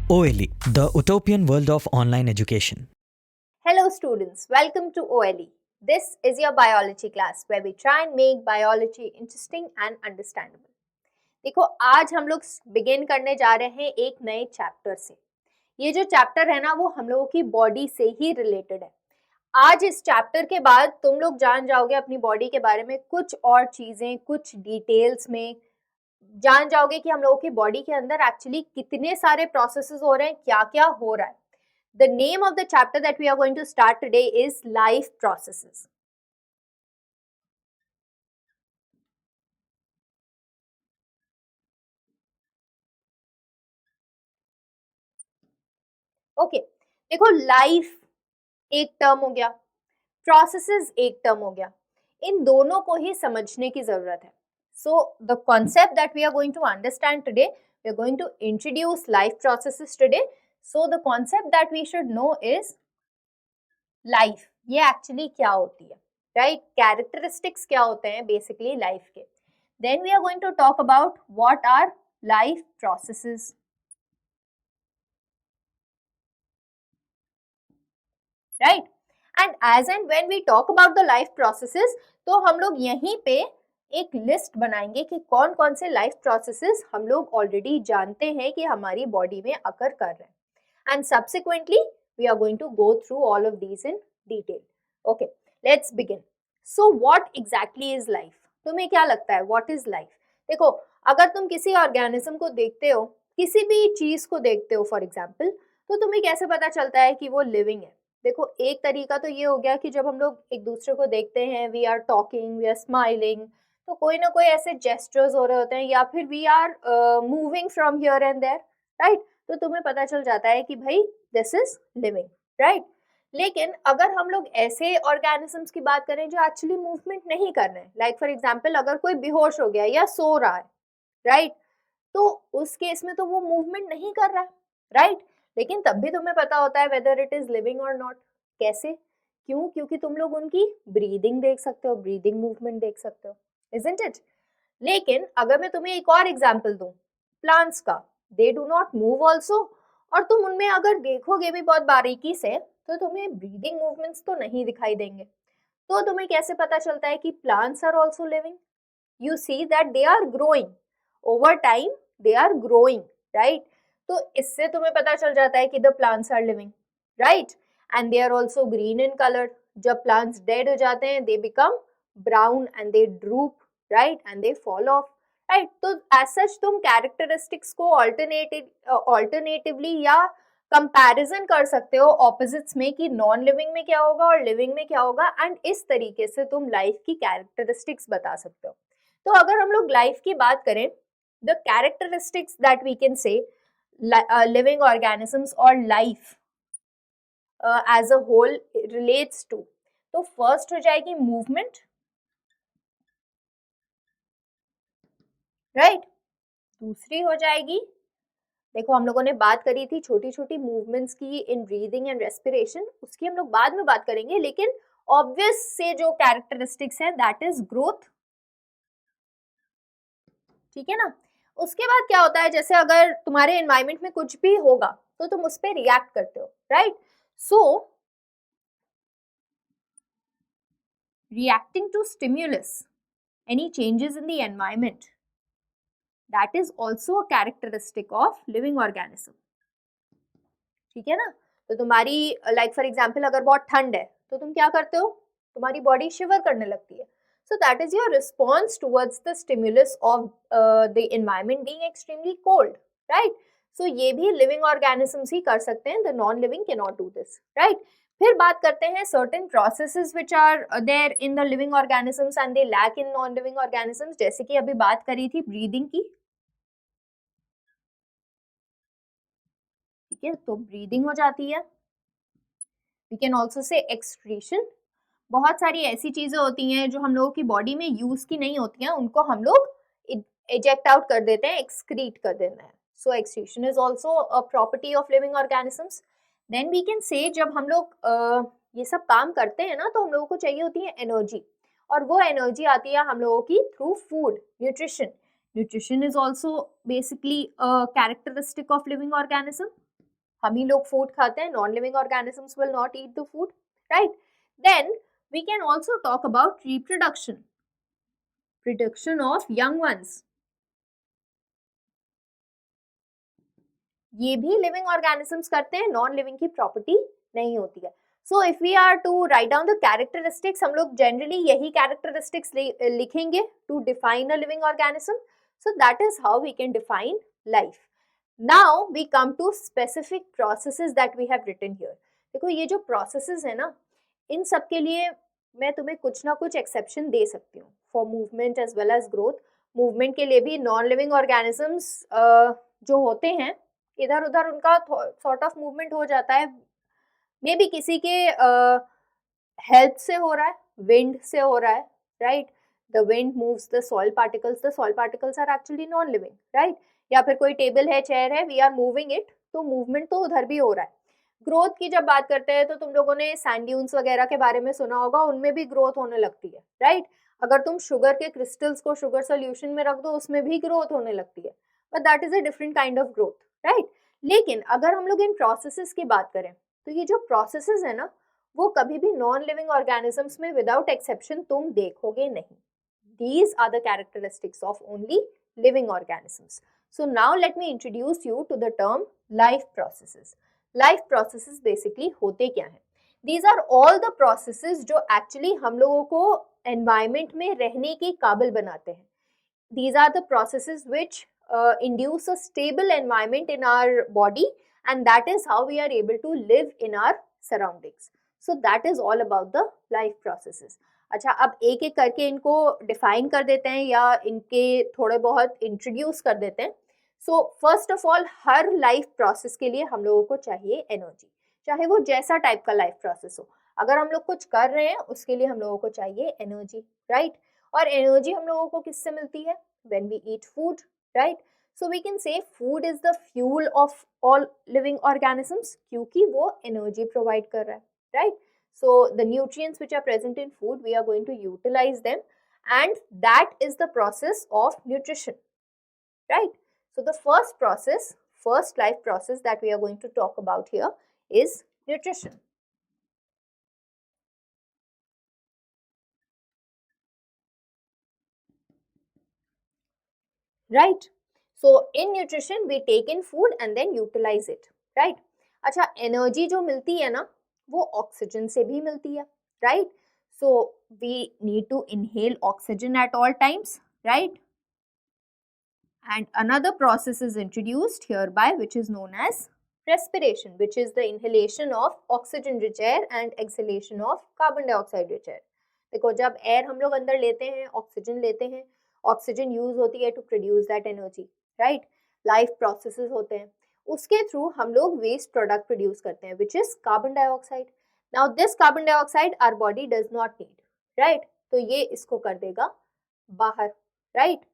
OLE, the utopian world of online education. Hello students, welcome to OLE. This is your biology class where we try and make biology interesting and understandable. देखो आज हम लोग begin करने जा रहे हैं एक नए चैप्टर से। ये जो चैप्टर है ना वो हम लोगों की बॉडी से ही रिलेटेड है। आज इस चैप्टर के बाद तुम लोग जान जाओगे अपनी बॉडी के बारे में कुछ और चीजें, कुछ डिटेल्स में जान जाओगे कि हम लोगों की बॉडी के अंदर एक्चुअली कितने सारे प्रोसेसेस हो रहे हैं, क्या क्या हो रहा है। The name of the chapter that we are going to start today is life processes. Okay, देखो लाइफ एक टर्म हो गया, प्रोसेसेस एक टर्म हो गया, इन दोनों को ही समझने की जरूरत है. So the concept that we are going to understand today, we are going to introduce life processes today. So the concept that we should know is life. ये एक्चुअली क्या होती है, राइट? कैरेक्टरिस्टिक्स क्या होते हैं बेसिकली लाइफ के. Then we are going to talk about what are life processes. Right? And as and when we talk about the life processes, तो हम लोग यहीं पे एक लिस्ट बनाएंगे कि कौन कौन से लाइफ प्रोसेसेस हम लोग ऑलरेडी जानते हैं कि हमारी बॉडी में अकर कर रहे हैं. And subsequently we are going to go through all of these in detail. Okay, let's begin. So what exactly is life? तुम्हें क्या लगता है what is life? देखो अगर तुम किसी ऑर्गेनिज्म को देखते हो, किसी भी चीज को देखते हो फॉर एग्जाम्पल, तो तुम्हें कैसे पता चलता है कि वो लिविंग है? देखो एक तरीका तो ये हो गया कि जब हम लोग एक दूसरे को देखते हैं, we are talking, we are smiling, तो कोई ना कोई ऐसे जेस्चर्स हो रहे होते हैं, या फिर we are moving from here and there, right? तो तुम्हें पता चल जाता है कि भाई दिस इज लिविंग, राइट? लेकिन अगर हम लोग ऐसे ऑर्गेनिजम्स की बात करें जो एक्चुअली मूवमेंट नहीं कर रहे हैं, लाइक फॉर एग्जाम्पल अगर कोई बेहोश हो गया या सो रहा है, राइट, तो उस केस में तो वो मूवमेंट नहीं कर रहा है, राइट? लेकिन तब भी तुम्हें पता होता है वेदर इट इज लिविंग और नॉट. कैसे? क्यों? क्योंकि तुम लोग उनकी ब्रीदिंग देख सकते हो, ब्रीदिंग मूवमेंट देख सकते हो, इजंट इट? लेकिन अगर मैं तुम्हें एक और एग्जाम्पल दूं प्लांट्स का, they do not move also, और तुम उनमें अगर देखोगे भी बहुत बारीकी से तो तुम्हें ब्रीदिंग मूवमेंट्स तो नहीं दिखाई देंगे. तो तुम्हें कैसे पता चलता है कि plants are also living? You see that they are growing over time, they are growing, right? तो इससे तुम्हें पता चल जाता है कि the plants are living, right? And they are also green in colour. जब प्लांट्स डेड हो जाते हैं they become brown and they droop, right, and they fall off, right? तो एज सच तुम कैरेक्टरिस्टिक्स को ऑल्टरनेटिवली या कंपैरिजन कर सकते हो ऑपोजिट्स में कि नॉन लिविंग में क्या होगा और लिविंग में क्या होगा, एंड इस तरीके से तुम लाइफ की कैरेक्टरिस्टिक्स बता सकते हो. तो अगर हम लोग लाइफ की बात करें, the characteristics that we can say living organisms और life as a whole relates to, तो फर्स्ट हो जाएगी मूवमेंट, राइट? दूसरी हो जाएगी, देखो हम लोगों ने बात करी थी छोटी छोटी मूवमेंट्स की इन ब्रीदिंग एंड रेस्पिरेशन, उसकी हम लोग बाद में बात करेंगे, लेकिन ऑब्वियस से जो कैरेक्टरिस्टिक्स है दैट इज ग्रोथ, ठीक है ना? उसके बाद क्या होता है, जैसे अगर तुम्हारे एनवायरमेंट में कुछ भी होगा तो तुम उस पर रिएक्ट करते हो, right? So reacting to stimulus, any changes in the environment, that is also a characteristic of living organism, ठीक है ना? तो तुम्हारी लाइक फॉर एग्जांपल अगर बहुत ठंड है तो तुम क्या करते हो, तुम्हारी बॉडी शिवर करने लगती है. So that is your response towards the stimulus of the environment being extremely cold, right? So ये भी living organisms ही कर सकते हैं, the non-living cannot do this, right? फिर बात करते हैं certain processes which are there in the living organisms and they lack in non-living organisms, जैसे कि अभी बात करी थी breathing की, ठीक है? तो breathing हो जाती है. We can also say excretion. बहुत सारी ऐसी चीजें होती हैं जो हम लोगों की बॉडी में यूज की नहीं होती हैं, उनको हम लोग इजेक्ट आउट कर देते हैं, एक्सक्रीट कर देते हैं. So excretion is also a property of living organisms. Then we can say जब हम लोग ये सब काम करते हैं ना तो हम लोगों को चाहिए होती है एनर्जी, और वो एनर्जी आती है हम लोगों की through food, nutrition. Nutrition is also basically characteristic of living organism. हम ही लोग फूड खाते हैं, non living organisms will not eat the food, right. Then we can also talk about reproduction, production of young ones. ये भी living organisms करते हैं, non living की प्रॉपर्टी नहीं होती है. So if we are to write down the characteristics, हम लोग जनरली यही कैरेक्टरिस्टिक्स लिखेंगे to define a living organism. So that is how we can define life. Now we come to specific processes that we have written here. देखो ये जो processes है ना, इन सब के लिए मैं तुम्हें कुछ ना कुछ एक्सेप्शन दे सकती हूँ for movement as well as growth. Movement के लिए भी नॉन लिविंग ऑर्गेनिजम्स जो होते हैं, इधर उधर उनका सॉर्ट ऑफ मूवमेंट हो जाता है. मे बी किसी के हेल्प से हो रहा है, विंड से हो रहा है, right. The wind moves the soil particles are actually non living, right. या फिर कोई टेबल है, चेयर है, वी आर मूविंग इट, तो मूवमेंट तो उधर भी हो रहा है. ग्रोथ की जब बात करते हैं तो तुम लोगों ने सैंड ड्यून्स वगैरह के बारे में सुना होगा, उनमें भी ग्रोथ होने लगती है, राइट. अगर तुम शुगर के क्रिस्टल्स को शुगर सोल्यूशन में रख दो, उसमें भी ग्रोथ होने लगती है, but that is a different kind of growth, right. लेकिन अगर हम लोग इन प्रोसेसेस की बात करें, तो ये जो प्रोसेसेस है ना, वो कभी भी नॉन लिविंग ऑर्गेनिजम्स में विदाउट एक्सेप्शन तुम देखोगे नहीं. These are the characteristics of only living organisms. So now let me introduce you to the term life processes. Life processes basically होते क्या हैं? These are all the processes जो actually हम लोगों को environment में रहने के काबिल बनाते हैं. These are the processes which induce a stable environment in our body, and that is how we are able to live in our surroundings. So that is all about the life processes. अच्छा, अब एक एक करके इनको define कर देते हैं या इनके थोड़े बहुत इंट्रोड्यूस कर देते हैं. So first of all, her life process के लिए हम लोगों को चाहिए एनर्जी, चाहे वो जैसा टाइप का लाइफ प्रोसेस हो. अगर हम लोग कुछ कर रहे हैं उसके लिए हम लोगों को चाहिए एनर्जी, राइट. और एनर्जी हम लोगों को किससे मिलती है? when we eat food, right. So we can say food is the fuel of all living organisms, क्योंकि वो energy provide कर रहा है, right. So the nutrients which are present in food, we are going to utilize them, and that is the process of nutrition, right. So the first life process that we are going to talk about here is nutrition. Right. So in nutrition we take in food and then utilize it, right. अच्छा, energy जो मिलती है ना, वो oxygen से भी मिलती है, right. So we need to inhale oxygen at all times, right. And another process is introduced hereby, which is known as respiration, which is the inhalation of oxygen rich air and exhalation of carbon dioxide rich air. देखो, जब air हम लोग अंदर लेते हैं, oxygen लेते हैं, oxygen use होती है to produce that energy, right. Life processes होते हैं, उसके थ्रू हम लोग वेस्ट प्रोडक्ट प्रोड्यूस करते हैं, which is carbon dioxide. Now this carbon dioxide our body does not need, right. तो ये इसको कर देगा बाहर, right.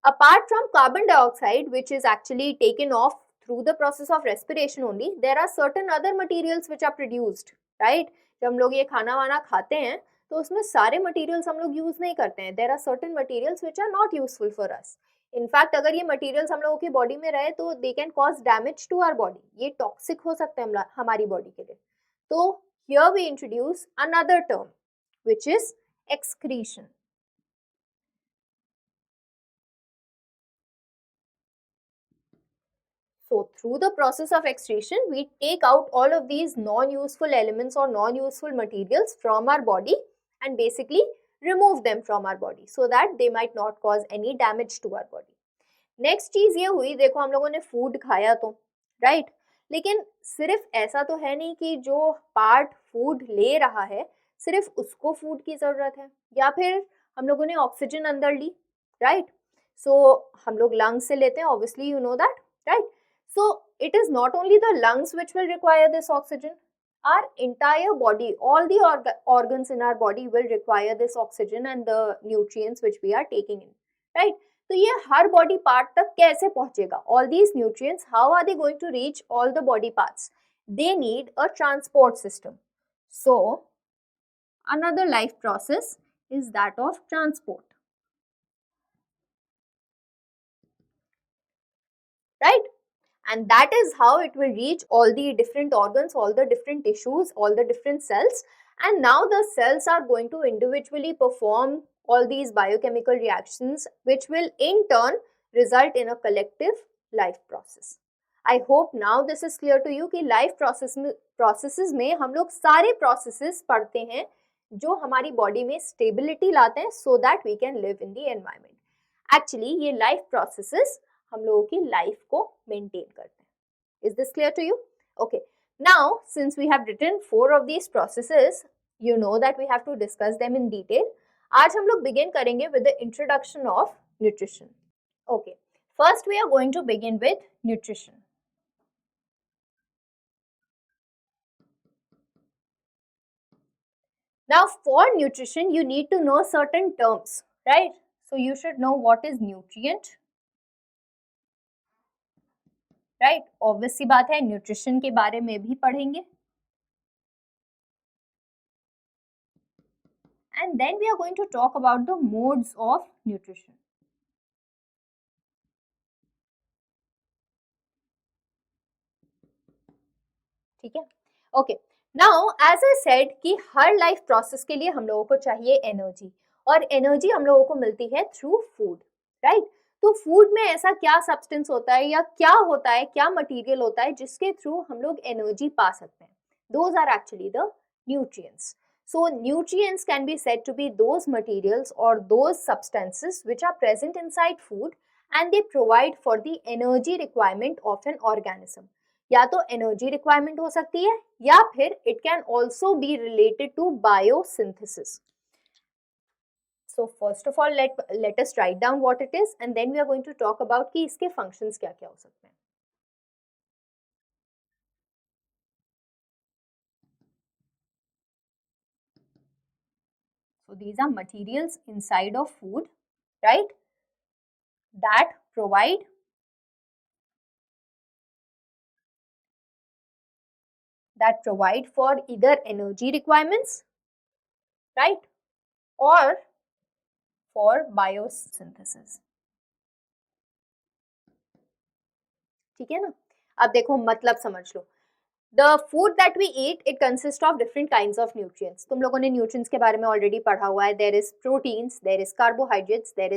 Apart from carbon dioxide, which is actually taken off through the process of respiration only, there are certain other materials which are produced, right. जब हम लोग ये खाना वाना खाते हैं तो उसमें सारे materials हम लोग यूज नहीं करते हैं. There are certain materials which are not useful for us. In fact, अगर ये materials हम लोगों की body में रहे तो they can cause damage to our body. ये toxic हो सकते हैं हमारी body के लिए. तो here we introduce another term which is excretion. So through the process of excretion, we take out all of these non-useful elements or non-useful materials from our body and basically remove them from our body so that they might not cause any damage to our body. Next चीज ये हुई, देखो हम लोगों ने food खाया तो, right? लेकिन सिर्फ ऐसा तो है नहीं कि जो पार्ट फूड ले रहा है सिर्फ उसको फूड की जरूरत है, या फिर हम लोगों ने ऑक्सीजन अंदर ली, राइट. सो हम लोग लंग्स से लेते हैं, obviously you know that, right. So it is not only the lungs which will require this oxygen, our entire body, all the organs in our body will require this oxygen and the nutrients which we are taking in, right. तो ये हर body part तक कैसे पहुंचेगा? All these nutrients, how are they going to reach all the body parts? They need a transport system. So another life process is that of transport, right. and that is how it will reach all the different organs, all the different tissues, all the different cells, and now the cells are going to individually perform all these biochemical reactions, which will in turn result in a collective life process. I hope now this is clear to you कि life processes में हम लोग सारे processes पढ़ते हैं जो हमारी body में stability लाते हैं so that we can live in the environment. Actually ये life processes हम लोगों की life को maintain करते हैं. Is this clear to you? Okay. Now since we have written 4 of these processes, you know that we have to discuss them in detail. आज हम लोग begin करेंगे with the introduction of nutrition. Okay. First we are going to begin with nutrition. Now for nutrition you need to know certain terms, right? So you should know what is nutrient, right? Obvious सी बात है, nutrition के बारे में भी पढ़ेंगे. And then we are going to talk about the modes of nutrition. ठीक है? Okay. Now as I said कि हर life process के लिए हम लोगों को चाहिए energy, और energy हम लोगों को मिलती है through food, right? तो फूड में ऐसा क्या सब्सटेंस होता है या क्या होता है, क्या मटेरियल होता है जिसके थ्रू हम लोग एनर्जी पा सकते हैं? Those are actually the nutrients. So nutrients can be said to be those materials or those substances which are present inside food and they provide for the energy requirement of an organism. या तो energy requirement हो सकती है या फिर it can also be related to biosynthesis. So first of all let us write down what it is and then we are going to talk about कि इसके functions क्या क्या हो सकते हैं. So these are materials inside of food, right, that provide for either energy requirements, right, or for biosynthesis. ठीक है ना? अब देखो मतलब समझ लो. The food that we eat, it consists of different kinds of nutrients. तुम लोगों ने nutrients के बारे में already पढ़ा हुआ है. There is proteins, there is carbohydrates, there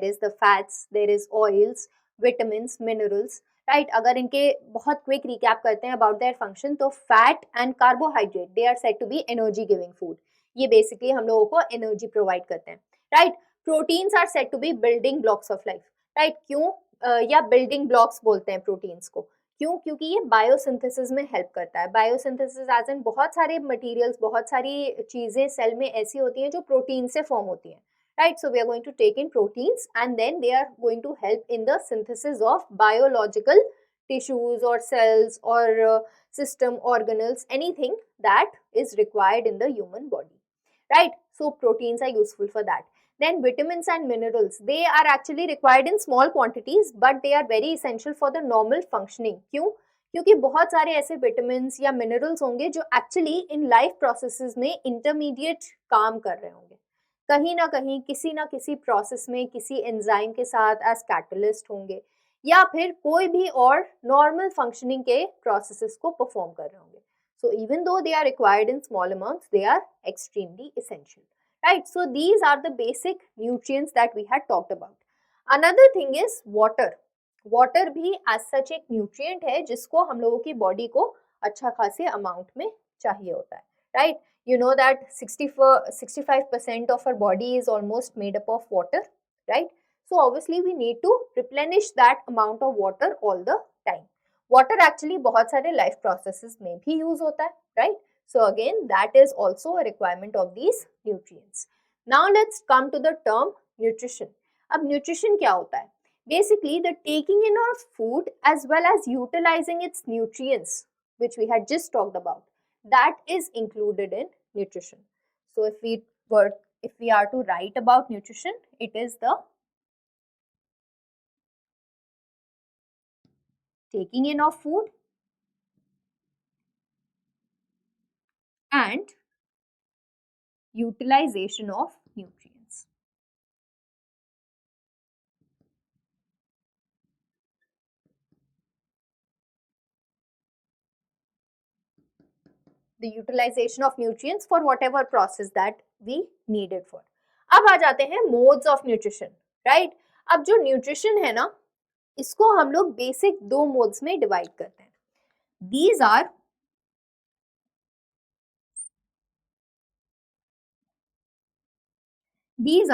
is the fats, there is oils, vitamins, minerals, right? अगर इनके बहुत quick recap करते हैं about their function, तो fat and carbohydrate, they are said to be energy giving food. ये basically हम लोगों को energy provide करते हैं, right? Proteins are said to be building blocks of life, right? क्यों या building blocks बोलते हैं proteins को? क्यों? क्योंकि ये बायोसिंथेसिस में हेल्प करता है. बायोसिंथेसिस एज इन बहुत सारे मटेरियल्स, बहुत सारी चीजें सेल में ऐसी होती हैं जो प्रोटीन से फॉर्म होती हैं, right? So we are going to take in proteins and then they are going to help in the synthesis of biological tissues or cells or system organelles, anything that is required in the human body, right? So proteins are useful for that. Then vitamins and minerals, they are actually required in small quantities but they are very essential for the normal functioning. क्यों? क्योंकि बहुत सारे ऐसे vitamins या minerals होंगे जो actually in life processes में intermediate काम कर रहे होंगे, कहीं ना कहीं किसी ना किसी process में किसी enzyme के साथ as catalyst होंगे या फिर कोई भी और normal functioning के processes को perform कर रहे होंगे. So even though they are required in small amounts, they are extremely essential, right? So these are the basic nutrients that we had talked about. Another thing is water. Water भी as such एक nutrient है जिसको हम लोगों की body को अच्छा खासे amount में चाहिए होता है, right? You know that 65% of our body is almost made up of water, right? So obviously we need to replenish that amount of water all the time. Water actually बहुत सारे life processes में भी use होता है, right? So again that is also a requirement of these nutrients. Now let's come to the term nutrition. अब nutrition क्या होता है? Basically the taking in of food as well as utilizing its nutrients, which we had just talked about, that is included in nutrition. So if we are to write about nutrition, it is the taking in of food and utilization of nutrients. the utilization of nutrients for whatever process that we need it for. अब आ जाते हैं modes of nutrition, right? अब जो nutrition है ना, इसको हम लोग बेसिक 2 modes में डिवाइड करते हैं. These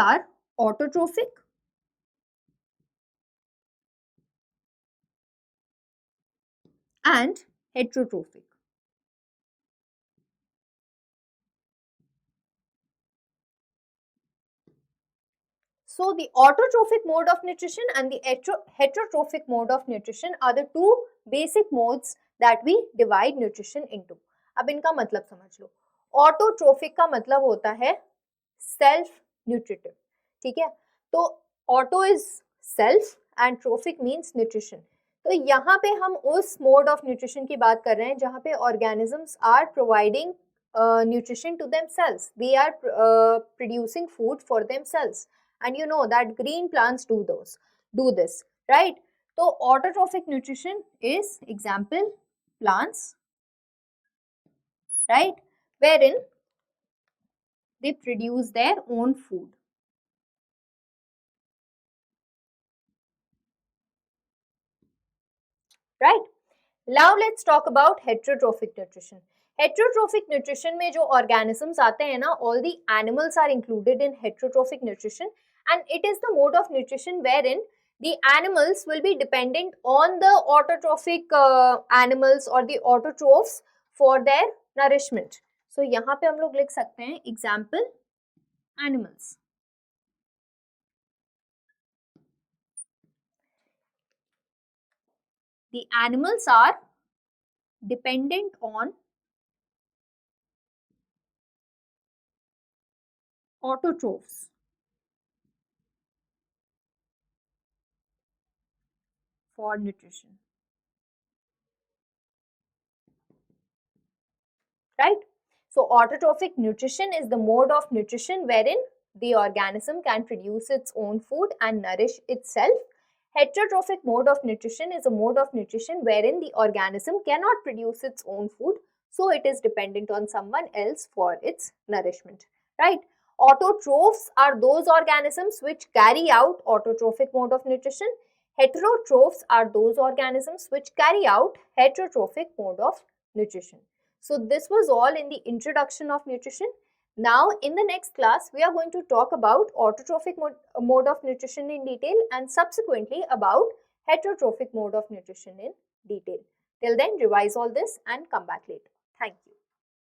are autotrophic and heterotrophic. So the autotrophic mode of nutrition and the heterotrophic mode of nutrition are the two basic modes that we divide nutrition into. अब इनका मतलब समझ लो. Autotrophic का मतलब होता है self nutritive, ठीक है? तो auto is self and trophic means nutrition. तो यहाँ पे हम उस mode of nutrition की बात कर रहे हैं जहाँ पे organisms are providing nutrition to themselves. They are producing food for themselves. And you know that green plants do this, right? So autotrophic nutrition is example plants, right, wherein they produce their own food. Right? Now let's talk about heterotrophic nutrition. Heterotrophic nutrition में जो organisms आते हैं ना, all the animals are included in heterotrophic nutrition, and it is the mode of nutrition wherein the animals will be dependent on the autotrophic animals or the autotrophs for their nourishment. So यहाँ पे हम लोग लिख सकते हैं example animals. The animals are dependent on autotrophs for nutrition, right? So autotrophic nutrition is the mode of nutrition wherein the organism can produce its own food and nourish itself. Heterotrophic mode of nutrition is a mode of nutrition wherein the organism cannot produce its own food, so it is dependent on someone else for its nourishment, right? Autotrophs are those organisms which carry out autotrophic mode of nutrition. Heterotrophs are those organisms which carry out heterotrophic mode of nutrition. So this was all in the introduction of nutrition. Now in the next class, we are going to talk about autotrophic mode of nutrition in detail and subsequently about heterotrophic mode of nutrition in detail. Till then, revise all this and come back later. Thank you.